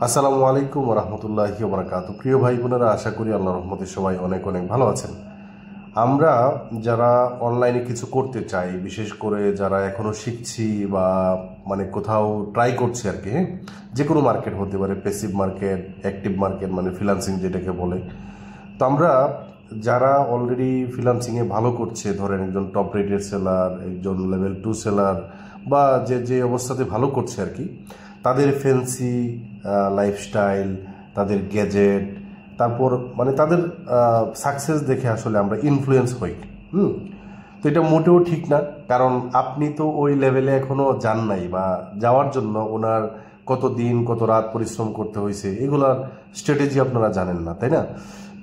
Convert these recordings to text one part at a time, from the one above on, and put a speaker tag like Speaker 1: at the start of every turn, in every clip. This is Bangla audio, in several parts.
Speaker 1: আসসালামু আলাইকুম রহমতুল্লাহি ওয়া বারাকাতুহু। প্রিয় ভাই বোনেরা, আশা করি আল্লাহর রহমতে সবাই অনেক অনেক ভালো আছেন। আমরা যারা অনলাইনে কিছু করতে চাই, বিশেষ করে যারা এখনো শিখছি বা কোথাও ট্রাই করছি আর কি, হ্যাঁ, যে কোনো মার্কেট হতে পারে, passive market, active market, freelancing যেটাকে বলে। তো আমরা যারা অলরেডি ফ্রিল্যান্সিংয়ে ভালো করছে, ধরেন একজন টপ রেটেড সেলার, একজন লেভেল 2 সেলার, বা যে যে অবস্থাতে ভালো করছে আর কি, তাদের ফ্যান্সি লাইফস্টাইল, তাদের গ্যাজেট, তারপর তাদের সাকসেস দেখে আসলে আমরা ইনফ্লুয়েন্স হই। তো এটা মোটেও ঠিক না, কারণ আপনি তো ওই লেভেলে এখনো যান নাই, বা যাওয়ার জন্য ওনার কত দিন কত রাত পরিশ্রম করতে হয়েছে এগুলার স্ট্র্যাটেজি আপনারা জানেন না, তাই না?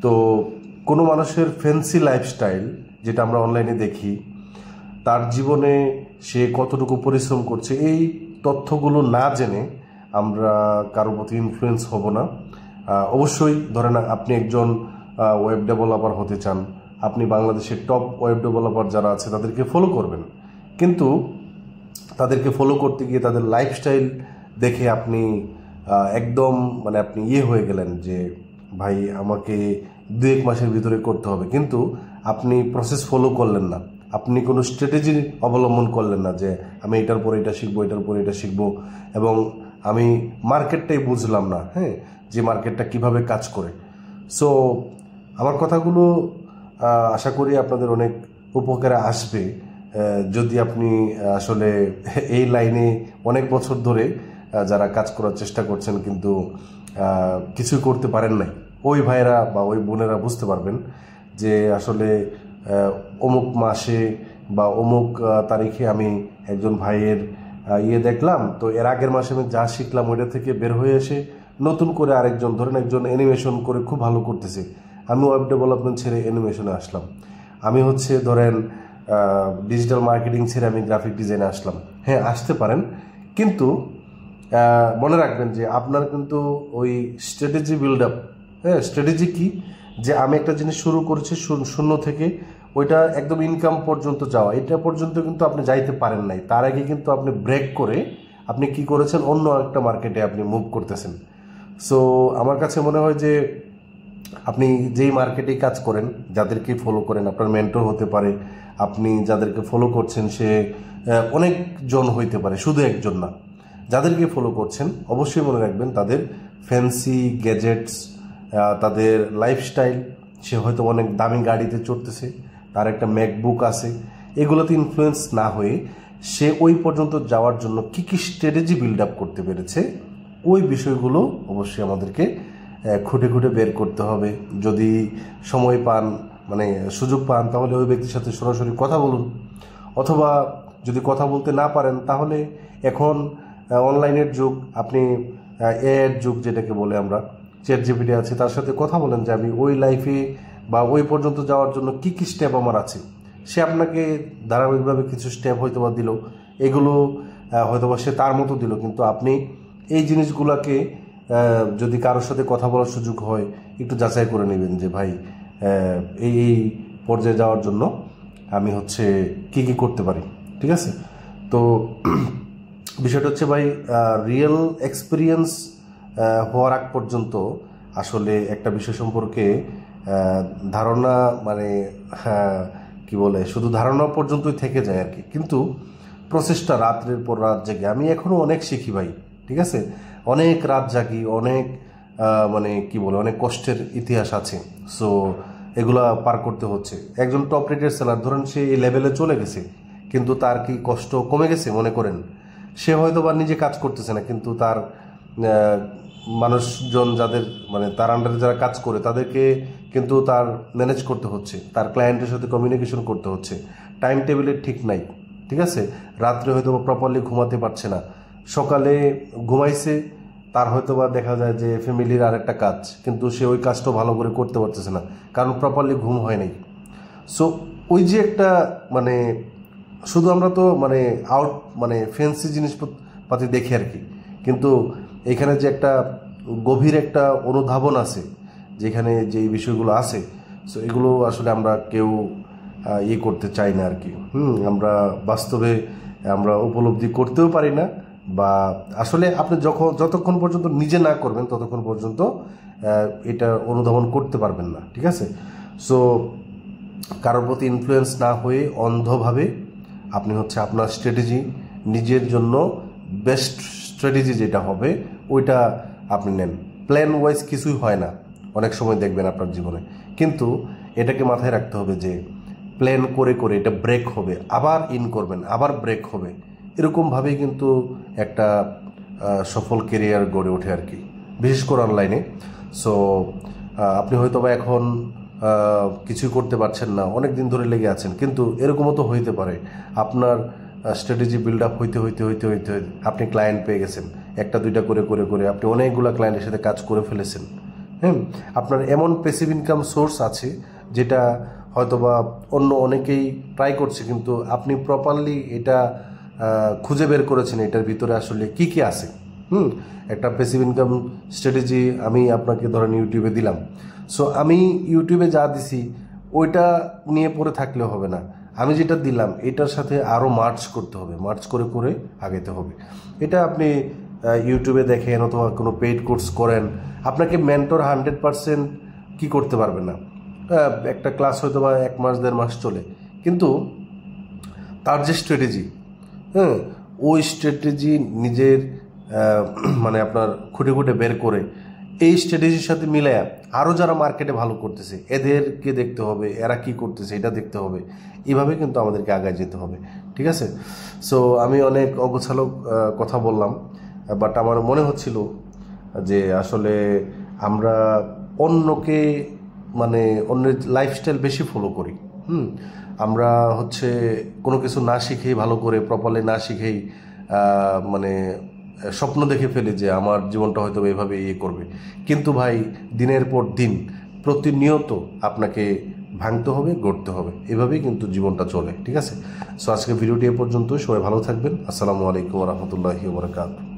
Speaker 1: তো কোনো মানুষের ফ্যান্সি লাইফস্টাইল যেটা আমরা অনলাইনে দেখি, তার জীবনে সে কতটুকু পরিশ্রম করছে, এই তথ্যগুলো না জেনে আমরা কারোর প্রতি ইনফ্লুয়েন্স হব না। অবশ্যই ধরেন আপনি একজন ওয়েব ডেভেলপার হতে চান, আপনি বাংলাদেশের টপ ওয়েব ডেভেলপার যারা আছে তাদেরকে ফলো করবেন, কিন্তু তাদেরকে ফলো করতে গিয়ে তাদের লাইফস্টাইল দেখে আপনি একদম আপনি হয়ে গেলেন যে ভাই আমাকে 2-1 মাসের ভিতরে করতে হবে, কিন্তু আপনি প্রসেস ফলো করলেন না, আপনি কোনো স্ট্র্যাটেজি অবলম্বন করলেন না যে আমি এটার পরে এটা শিখবো, এটার পরে এটা শিখবো, এবং আমি মার্কেটটাই বুঝলাম না, হ্যাঁ, যে মার্কেটটা কিভাবে কাজ করে। সো আমার কথাগুলো আশা করি আপনাদের অনেক উপকারে আসবে, যদি আপনি আসলে এই লাইনে অনেক বছর ধরে যারা কাজ করার চেষ্টা করছেন কিন্তু কিছু করতে পারেন নাই, ওই ভাইয়েরা বা ওই বোনেরা বুঝতে পারবেন যে আসলে অমুক মাসে বা অমুক তারিখে আমি একজন ভাইয়ের দেখলাম, তো এর আগের মাসে আমি যা শিখলাম ওইটা থেকে বের হয়ে এসে নতুন করে আরেকজন, ধরেন একজন অ্যানিমেশন করে খুব ভালো করতেছে, আমি ওয়েব ডেভেলপমেন্ট ছেড়ে অ্যানিমেশনে আসলাম, আমি ধরেন ডিজিটাল মার্কেটিং ছেড়ে আমি গ্রাফিক ডিজাইনে আসলাম। হ্যাঁ, আসতে পারেন, কিন্তু মনে রাখবেন যে আপনার কিন্তু ওই স্ট্র্যাটেজি বিল্ড আপ, হ্যাঁ, স্ট্র্যাটেজি কি, যে আমি একটা জিনিস শুরু করেছি শূন্য থেকে, ওইটা একদম ইনকাম পর্যন্ত যাওয়া, এটা পর্যন্ত কিন্তু আপনি যাইতে পারেন নাই, তার আগে কিন্তু আপনি ব্রেক করে আপনি কি করেছেন, অন্য একটা মার্কেটে আপনি মুভ করতেছেন। সো আমার কাছে মনে হয় যে আপনি যেই মার্কেটেই কাজ করেন, যাদেরকে ফলো করেন, আপনার মেন্টর হতে পারে, আপনি যাদেরকে ফলো করছেন সে অনেকজন হইতে পারে, শুধু একজন না। যাদেরকে ফলো করছেন অবশ্যই মনে রাখবেন তাদের ফ্যান্সি গ্যাজেটস, তাদের লাইফস্টাইল, সে হয়তো অনেক দামি গাড়িতে চড়তেছে, তার একটা ম্যাকবুক আছে, এগুলোতে ইনফ্লুয়েন্স না হয়ে সে ওই পর্যন্ত যাওয়ার জন্য কি কি স্ট্র্যাটেজি বিল্ড আপ করতে পেরেছে, ওই বিষয়গুলো অবশ্যই আমাদেরকে খুঁটে খুঁটে বের করতে হবে। যদি সময় পান, সুযোগ পান, তাহলে ওই ব্যক্তির সাথে সরাসরি কথা বলুন, অথবা যদি কথা বলতে না পারেন তাহলে এখন অনলাইনের যুগ, আপনি এআইয়ের যুগ যেটাকে বলে আমরা, চ্যাট জিপিটি আছে, তার সাথে কথা বলেন যে আমি ওই লাইফে বা ওই পর্যন্ত যাওয়ার জন্য কি কি স্টেপ আমার আছে, সে আপনাকে ধারাবাহিকভাবে কিছু স্টেপ হয়তোবা দিল, এগুলো হয়তোবা সে তার মতো দিল, কিন্তু আপনি এই জিনিসগুলোকে যদি কারোর সাথে কথা বলার সুযোগ হয় একটু যাচাই করে নেবেন যে ভাই এই এই পর্যায়ে যাওয়ার জন্য আমি কি কি করতে পারি, ঠিক আছে? তো বিষয়টা হচ্ছে ভাই, রিয়েল এক্সপিরিয়েন্স হওয়ার আগ পর্যন্ত আসলে একটা বিষয় সম্পর্কে ধারণা কি বলে, শুধু ধারণা পর্যন্তই থেকে যায় আর কি, কিন্তু প্রসেসটা রাত্রের পর রাত জেগে, আমি এখনো অনেক শিখি ভাই, ঠিক আছে, অনেক রাত জাগি, অনেক কি বলে, অনেক কষ্টের ইতিহাস আছে। সো এগুলা পার করতে হচ্ছে। একজন টপ রেটেড সেলার, ধরেন সে এই লেভেলে চলে গেছে, কিন্তু তার কি কষ্ট কমে গেছে? মনে করেন সে হয়তো বা নিজে কাজ করতেছে না, কিন্তু তার মানুষজন যাদের তার আন্ডারে যারা কাজ করে তাদেরকে কিন্তু তার ম্যানেজ করতে হচ্ছে, তার ক্লায়েন্টের সাথে কমিউনিকেশন করতে হচ্ছে, টাইম টেবিলের ঠিক নাই, ঠিক আছে, রাত্রে হয়তো প্রপারলি ঘুমাতে পারছে না, সকালে ঘুমাইছে, তার হয়তো বা দেখা যায় যে ফ্যামিলির আর একটা কাজ, কিন্তু সে ওই কাজটা ভালো করে করতে পারতেছে না, কারণ প্রপারলি ঘুম হয় নাই। সো ওই যে একটা শুধু আমরা তো আউট ফ্যান্সি জিনিসপাতি দেখি আর কি, কিন্তু এখানে যে একটা গভীর একটা অনুধাবন আছে, যেখানে যে বিষয়গুলো আছে, সো এগুলো আসলে আমরা কেউ করতে চাই না আর কি। আমরা বাস্তবে আমরা উপলব্ধি করতেও পারি না, বা আসলে আপনি যতক্ষণ পর্যন্ত নিজে না করবেন ততক্ষণ পর্যন্ত এটা অনুধাবন করতে পারবেন না, ঠিক আছে? সো কারোর প্রতি ইনফ্লুয়েন্স না হয়ে অন্ধভাবে আপনি হচ্ছে আপনার স্ট্র্যাটেজি, নিজের জন্য বেস্ট স্ট্র্যাটেজি যেটা হবে ওইটা আপনি নেন। প্ল্যান ওয়াইজ কিছুই হয় না অনেক সময় দেখবেন আপনার জীবনে, কিন্তু এটাকে মাথায় রাখতে হবে যে প্ল্যান করে করে এটা ব্রেক হবে, আবার ইন করবেন, আবার ব্রেক হবে, এরকমভাবেই কিন্তু একটা সফল কেরিয়ার গড়ে ওঠে আর কি, বিশেষ করে অনলাইনে। সো আপনি হয়তো বা এখন কিছুই করতে পারছেন না, অনেক দিন ধরে লেগে আছেন, কিন্তু এরকমও তো হইতে পারে আপনার স্ট্র্যাটেজি বিল্ড আপ হইতে হইতে হইতে হইতে আপনি ক্লায়েন্ট পেয়ে গেছেন, একটা দুইটা করে করে করে আপনি অনেকগুলো ক্লায়েন্টের সাথে কাজ করে ফেলেছেন। আপনার এমন প্যাসিভ ইনকাম সোর্স আছে যেটা হয়তোবা অন্য অনেকেই ট্রাই করছে, কিন্তু আপনি প্রপারলি এটা খুঁজে বের করেছেন এটার ভিতরে আসলে কি কি আছে। একটা প্যাসিভ ইনকাম স্ট্র্যাটেজি আমি আপনাকে ধরেন ইউটিউবে দিলাম। সো আমি ইউটিউবে যা দিছি ওইটা নিয়ে পড়ে থাকলেও হবে না, আমি যেটা দিলাম এটার সাথে আরও মার্চ করতে হবে, মার্চ করে করে আগাইতে হবে। এটা আপনি ইউটিউবে দেখেন অথবা কোনো পেইড কোর্স করেন, আপনাকে মেন্টর 100% কি করতে পারবে না। একটা ক্লাস হয়তো বা 1 মাস 1.5 মাস চলে, কিন্তু তার যে স্ট্র্যাটেজি, ওই স্ট্র্যাটেজি নিজের মানে আপনার খুঁটে খুঁটে বের করে এই স্ট্র্যাটেজির সাথে মিলায়া আরও যারা মার্কেটে ভালো করতেছে এদেরকে দেখতে হবে, এরা কি করতেছে এটা দেখতে হবে, এভাবে কিন্তু আমাদেরকে আগায় যেতে হবে, ঠিক আছে? সো আমি অনেক অগোছালো কথা বললাম, বাট আমার মনে হচ্ছিল যে আসলে আমরা অন্যকে মানে অন্যের লাইফস্টাইল বেশি ফলো করি। আমরা হচ্ছে কোনো কিছু না শিখেই, ভালো করে প্রপারলি না শিখেই মানে স্বপ্ন দেখে ফেলি যে আমার জীবনটা হয়তো এইভাবে করবে, কিন্তু ভাই দিনের পর দিন প্রতিনিয়ত আপনাকে ভাঙতে হবে, গড়তে হবে, এভাবেই কিন্তু জীবনটা চলে, ঠিক আছে? সো আজকে ভিডিওটি এ পর্যন্ত, সবাই ভালো থাকবেন। আসসালামু আলাইকুম ওয়া রাহমাতুল্লাহি ওয়া বারাকাতুহু।